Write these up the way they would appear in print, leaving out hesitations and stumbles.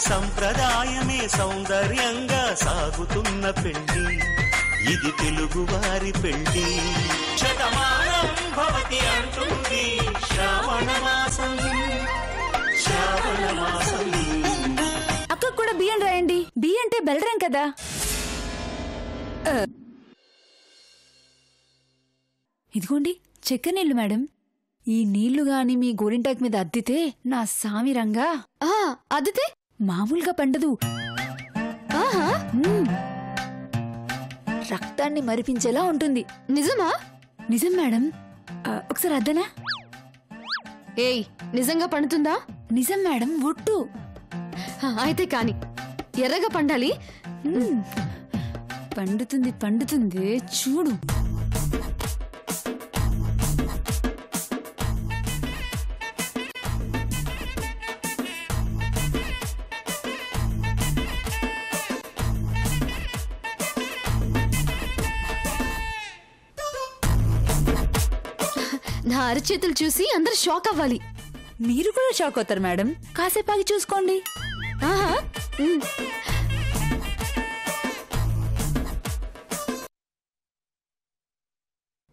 సంప్రదాయమే సౌందర్యంగా సాగుతున్న పెళ్లి, ఇది తెలుగువారి పెళ్లి. శతమానం భవతి అంటుంది శ్రావణ మాసం, శ్రావణ మాసం. అక్క కూడా బియ్యం రాయండి. బియ్యం అంటే బెల్లరం కదా. ఇదిగోండి చక్కెర నీళ్లు మేడం. ఈ నీళ్లు గాని మీ గోరింటాకు మీద అద్దితే నా సామిరంగా అద్దితే మామూలుగా పండదు. రక్తాన్ని మరిపించేలా ఉంటుంది. నిజమా? నిజం మేడం. ఒకసారి అద్దనా? ఏయ్, నిజంగా పండుతుందా? నిజం మేడం, ఒట్టు. అయితే కాని ఎర్రగా పండాలి. పండుతుంది పండుతుంది, చూడు. నా అరచేతులు చూసి అందరు షాక్ అవ్వాలి. మీరు కూడా షాక్ అవుతారు మేడం. కాసేపు ఆగి చూసుకోండి.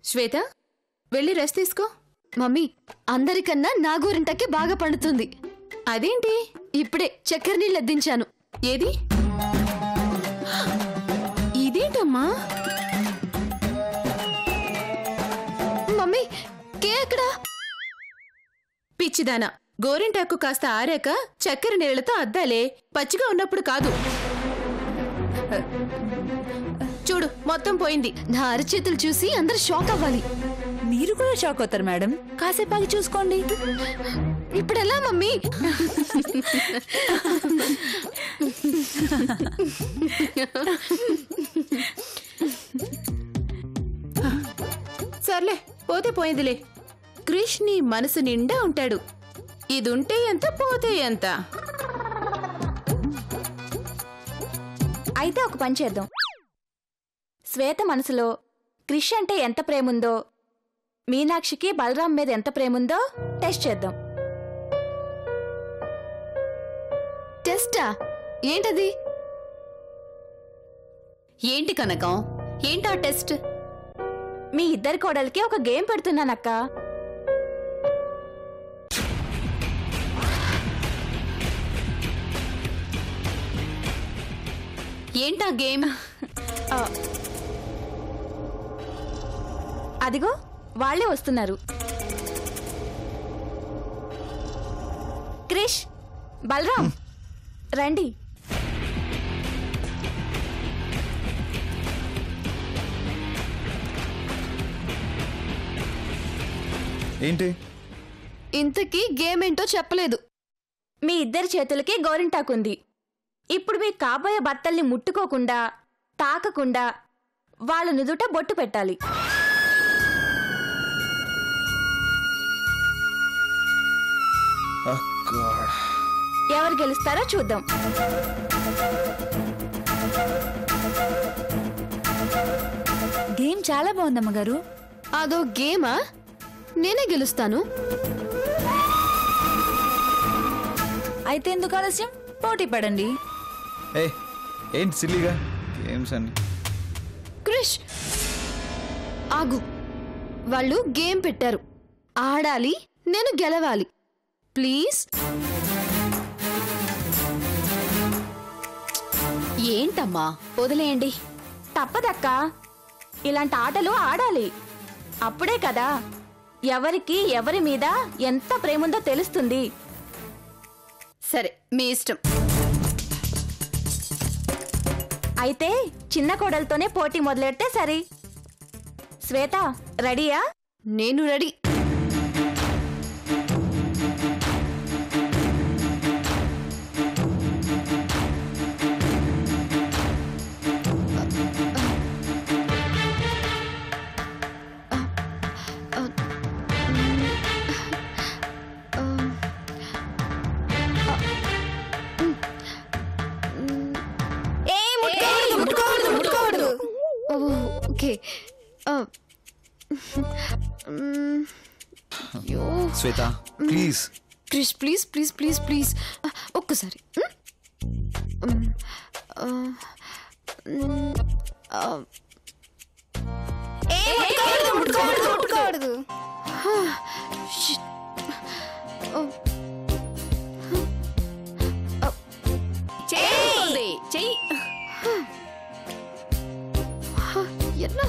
శ్వేత, వెళ్ళి రెస్ట్ తీసుకో. మమ్మీ, అందరికన్నా నా గోరింటకే బాగా పండుతుంది. అదేంటి? ఇప్పుడే చక్కెర నీళ్ళు అద్దించాను. ఏది? ఇదేంటమ్మా? మమ్మీ, కే ఎక్కడా? పిచ్చిదానా, గోరింటాకు కాస్త ఆరాక చక్కెర నీళ్లతో అద్దాలే, పచ్చిగా ఉన్నప్పుడు కాదు. చూడు, మొత్తం పోయింది. నా అరచేతులు చూసి అందరు షాక్ అవ్వాలి. మీరు కూడా షాక్ అవుతారు మేడం. కాసేపు ఆగి చూసుకోండి. ఇప్పుడు ఎలా మమ్మీ? సర్లే, పోతే పోయిందిలే. క్రిష్ నీ మనసు నిండా ఉంటాడు. ఇదుంటే ఎంత, పోతే ఎంత. అయితే ఒక పని చేద్దాం. శ్వేత మనసులో క్రిష్ అంటే ఎంత ప్రేముందో, మీనాక్షికి బలరాం మీద ఎంత ప్రేముందో టెస్ట్ చేద్దాం. టెస్టా? ఏంటది? ఏంటి కనకం? ఏంటా టెస్ట్? మీ ఇద్దరి కోడలికి ఒక గేమ్ పెడుతున్నానక్క. ఏంటా గేమ్? అదిగో వాళ్ళే వస్తున్నారు. క్రిష్, బలరాం, రండి. ఏంటి? ఇంతకీ గేమ్ ఏంటో చెప్పలేదు. మీ ఇద్దరి చేతులకి గోరింటాకుంది. ఇప్పుడు మీ కాబోయే భర్తల్ని ముట్టుకోకుండా, తాకకుండా వాళ్ళ నుదుట బొట్టు పెట్టాలి. ఎవరు గెలుస్తారో చూద్దాం. గేమ్ చాలా బాగుందమ్మగారు. అదో గేమా? నేనే గెలుస్తాను. అయితే ఎందుకు ఆలస్యం? పోటీ పడండి. ఏంటి సిల్లీగా గేమ్స్ అన్ని? క్రిష్, ఆగు. వాళ్ళు గేమ్ పెట్టారు, ఆడాలి, నేను గెలవాలి. ప్లీజ్. ఏంటమ్మా? వదిలేయండి. తప్పదక్క, ఇలాంటి ఆటలు ఆడాలి. అప్పుడే కదా ఎవరికి ఎవరి మీద ఎంత ప్రేముందో తెలుస్తుంది. సరే, మీ ఇష్టం. అయితే చిన్న కోడలతోనే పోటీ మొదలెడితే సరి. శ్వేత, రెడీయా? నేను ready. Okay. Shweta, please. Krish, please please please please ఒక్కసారి. ముట్టుకోకూడదు. చెయ్యి ఎలా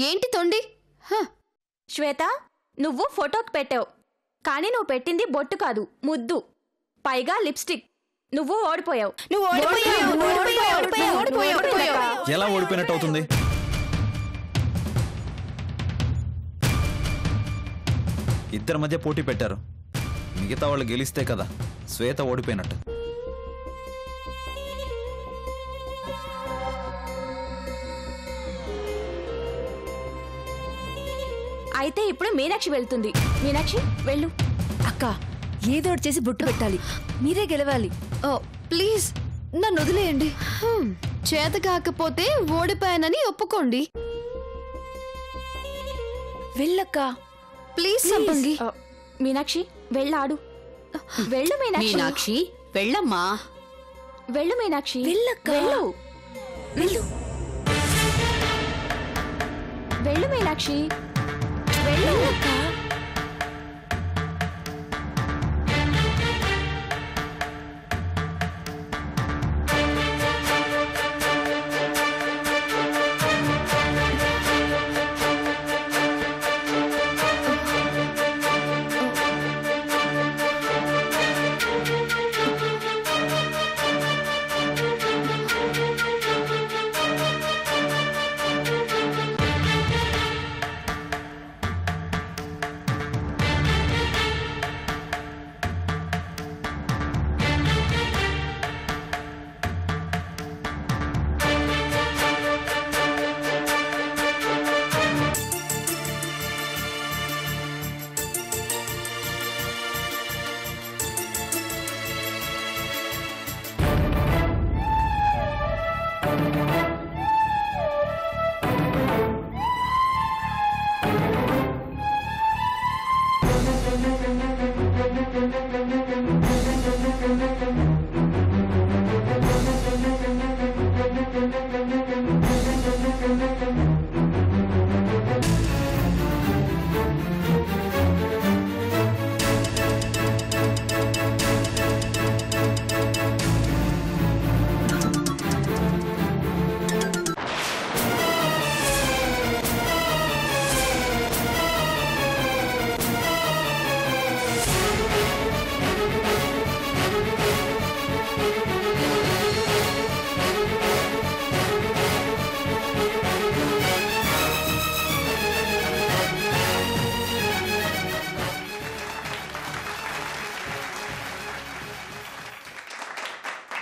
ఏంటి తొండి? శ్వేత, నువ్వు ఫోటోకి పెట్టావు, కానీ నువ్వు పెట్టింది బొట్టు కాదు, ముద్దు, పైగా లిప్స్టిక్. నువ్వు ఓడిపోయావు. ఎలా ఓడిపోయినట్టు అవుతుంది? ఇద్దరి మధ్య పోటీ పెట్టారు, మిగతా వాళ్ళు గెలిస్తే కదా శ్వేత ఓడిపోయినట్టు. అయితే ఇప్పుడు మీనాక్షి వెళ్తుంది. మీనాక్షి వెళ్ళు. అక్క ఏదో ఒకటి చేసి బొట్టు పెట్టాలి, మీరే గెలవాలి. ప్లీజ్ నన్ను వదిలేయండి. చేత కాకపోతే ఓడిపోయానని ఒప్పుకోండి. వెళ్ళక్క. ప్లీజ్ సంపంగి. మీనాక్షి వెళ్ళాడు. వెళ్ళు మీనాక్షి వెళ్ళమ్మా. వెళ్ళు మీనాక్షి. వెళ్ళక్క. వెళ్ళు. వెళ్ళు. వెళ్ళు మీనాక్షి. వెళ్ళు.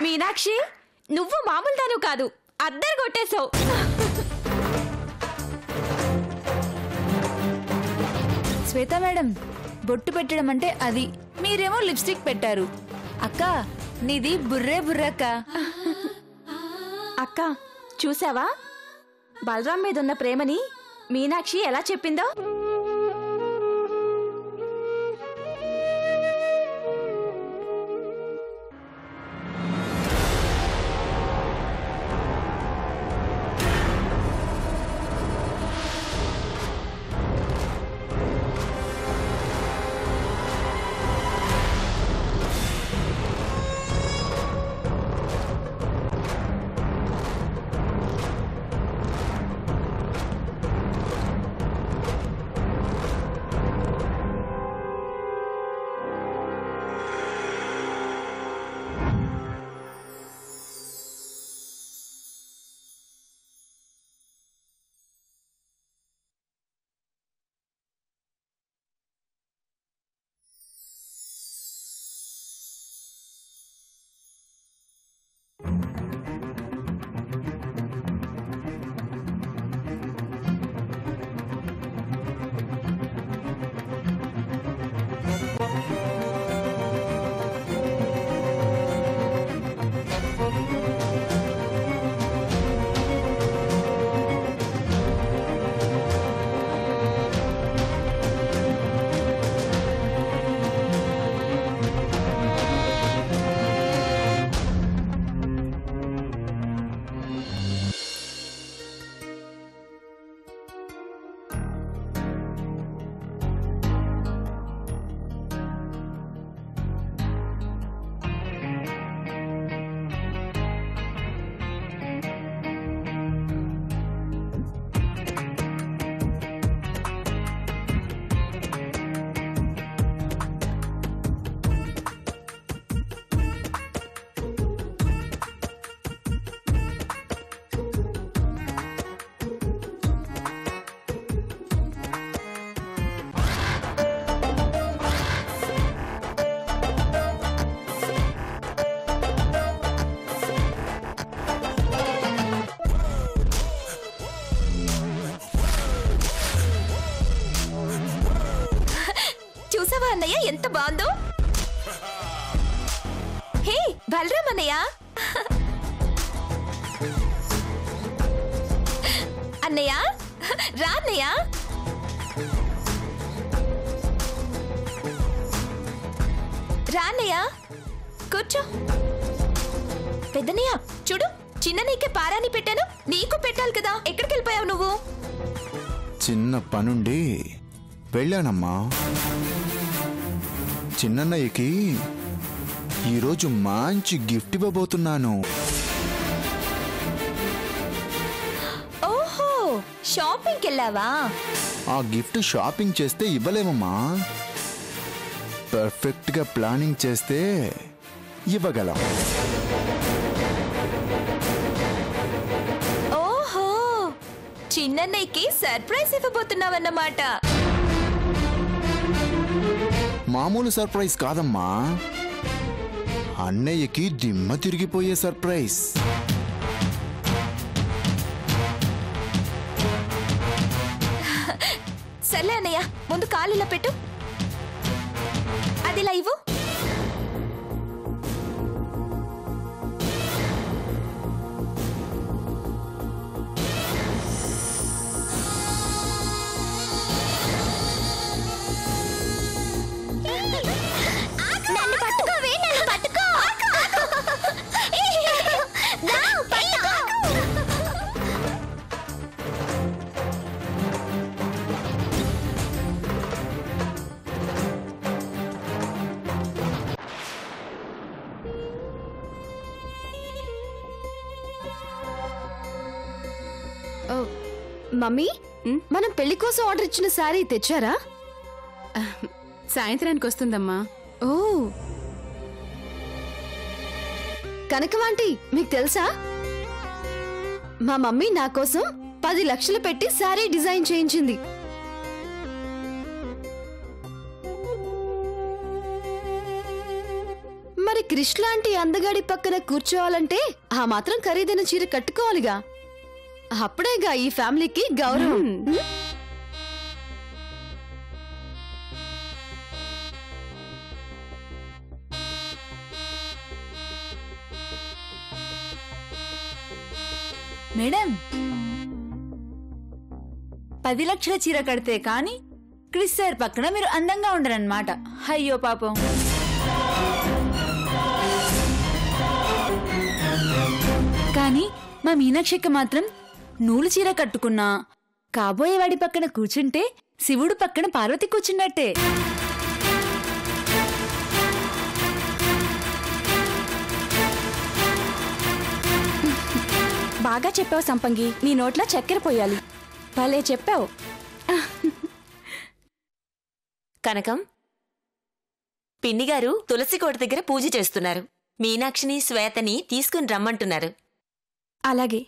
మీనాక్షి, నువ్వు మామూలు దాను కాదు, అద్దరు కొట్టేశావు. శ్వేత మేడం, బొట్టు పెట్టడం అంటే అది, మీరేమో లిప్స్టిక్ పెట్టారు. అక్క నీది బుర్రే బుర్రక్క. అక్క చూసావా, బలరాం మీద ఉన్న ప్రేమని మీనాక్షి ఎలా చెప్పిందో. అన్నయ్య ఎంత బాగుందో. హే బలరామ్ అన్నయ్య, అన్నయ్య రా అన్నయ్య. రా అన్నయ్య కూర్చో. పెద్దన్నయ్య చూడు, చిన్న నీకే పారాని పెట్టాను, నీకు పెట్టాలి కదా, ఎక్కడికి వెళ్ళిపోయావు నువ్వు? చిన్న పనుండి వెళ్ళానమ్మా. చిన్నన్నయ్యకి ఈరోజు మంచి గిఫ్ట్ ఇవ్వబోతున్నాను. ఓహో, షాపింగ్కి వెళ్ళావా? ఆ గిఫ్ట్ షాపింగ్ చేస్తే ఇవ్వలేమమ్మా, పర్ఫెక్ట్ గా ప్లానింగ్ చేస్తే ఇవ్వగలం. ఓహో, చిన్నన్నయ్యకి సర్ప్రైజ్ ఇవ్వబోతున్నావన్నమాట. మామూలు సర్ప్రైజ్ కాదమ్మా, అన్నయ్యకి దిమ్మ తిరిగిపోయే సర్ప్రైజ్. సర్లే అన్నయ్య, ముందు కాలు ఇలా పెట్టు, అది ఇలా ఇవ్వు. మమ్మీ, మనం పెళ్లి కోసం ఆర్డర్ ఇచ్చిన శారీ తెచ్చారా? సాయంత్రానికి వస్తుందమ్మా. ఓ కనకవాంటీ, మీకు తెలుసా మా మమ్మీ నా కోసం 10 లక్షలు పెట్టి శారీ డిజైన్ చేయించింది. మరి క్రిష్ లాంటి అందగాడి పక్కన కూర్చోవాలంటే ఆ మాత్రం ఖరీదైన చీర కట్టుకోవాలిగా, అప్పుడేగా ఈ ఫ్యామిలీకి గౌరవం. మేడం, 10 లక్షల చీర కడితే కానీ క్రిస్ సార్ పక్కన మీరు అందంగా ఉండరన్నమాట. అయ్యో పాపం. కానీ మా మీనాక్షికి మాత్రం నూలు చీర కట్టుకున్నా కాబోయే వాడి పక్కన కూర్చుంటే శివుడు పక్కన పార్వతి కూర్చున్నట్టే. బాగా చెప్పావు సంపంగి, నీ నోట్లో చక్కెర పోయాలి. భలే చెప్పావు. కనకం, పిన్నిగారు తులసి కోట దగ్గర పూజ చేస్తున్నారు. మీనాక్షిని శ్వేతని తీసుకుని రమ్మంటున్నారు. అలాగే.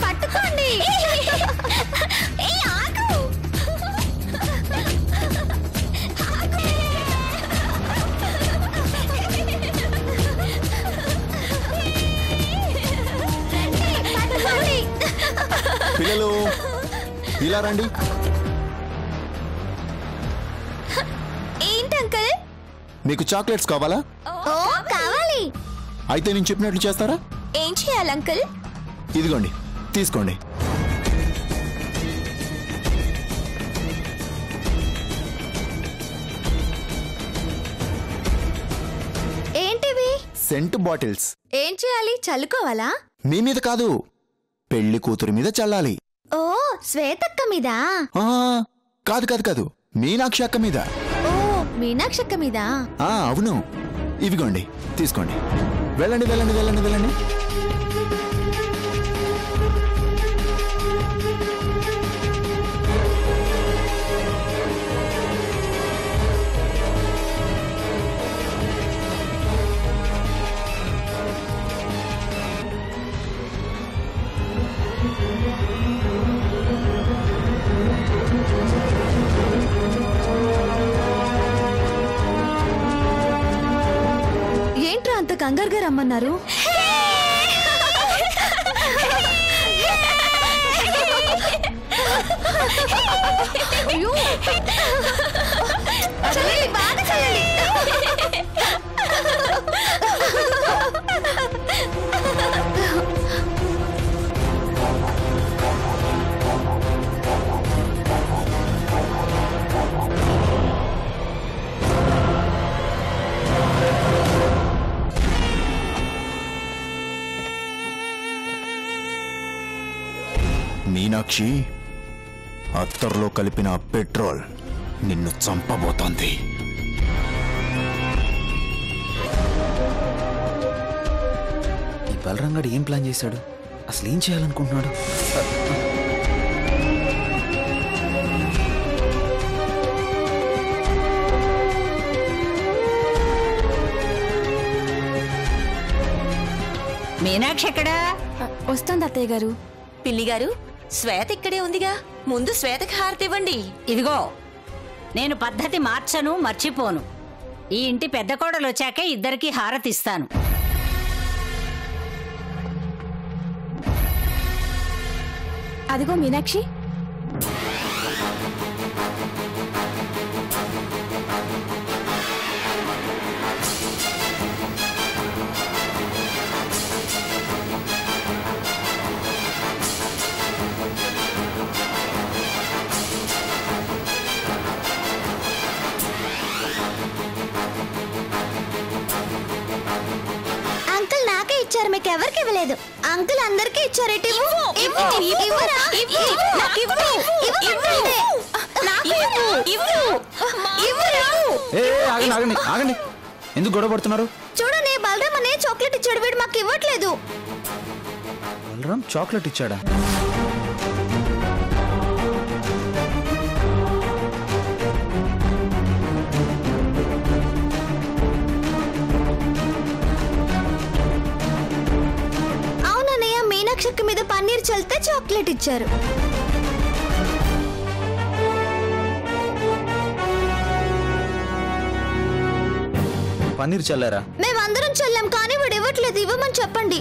పట్టుకోండి. పిల్లలు ఇలా రండి. ఏంటి అంకుల్? మీకు చాక్లెట్స్ కావాలా? ఓ కావాలి. అయితే నేను చెప్పినట్లు చేస్తారా? ఏం చేయాలి అంకుల్? ఇదిగోండి, తీసుకోండి. ఏంటివి? Cent bottles. ఏం చేయాలి? చల్లుకోవాలా? మీ మీద కాదు, పెళ్లి కూతురు మీద చల్లాలి. ఓ శ్వేతక్క మీద? ఆ, కాదు కాదు కాదు, మీనాక్షి అక్క మీద. ఓ మీనాక్షక్క మీద? అవును. ఇవిగోండి, తీసుకోండి. వెళ్ళండి వెళ్ళండి వెళ్ళండి వెళ్ళండి. ఏంట్రా అంత కంగారుగా రమ్మన్నారు? మీనాక్షి, అత్తర్లో కలిపిన పెట్రోల్ నిన్ను చంపబోతోంది. ఈ బలరంగడు ఏం ప్లాన్ చేశాడు? అసలు ఏం చేయాలనుకుంటున్నాడు? మీనాక్షి ఎక్కడా? వస్తాంది అత్తయ్య గారు. పిన్నిగారు, శ్వేత ఇక్కడే ఉందిగా, ముందు శ్వేతకి హారతి ఇవ్వండి. ఇదిగో, నేను పద్ధతి మార్చను, మర్చిపోను. ఈ ఇంటి పెద్ద కోడలు వచ్చాకే ఇద్దరికి హారతిస్తాను. అదిగో మీనాక్షి. అంకుల్ నాకే ఇచ్చారు, మీకు ఎవరికి ఇవ్వలేదు. అంకుల్ అందరికీ ఇచ్చారు. ఆగండి ఆగండి, ఎందుకు గొడవ పడుతున్నారు? చూడనే బలరామ్ అనే చాక్లెట్ ఇచ్చాడు, వీడు మాకు ఇవ్వట్లేదు. బలరాం చాక్లెట్ ఇచ్చాడా? మీనాక్షక్క మీద పన్నీర్ చల్లితే చాక్లెట్ ఇచ్చారు. పన్నీర్ చల్లారా? మేమందరం చల్లాం కానీ వాడు ఇవ్వట్లేదు. ఇవ్వమని చెప్పండి.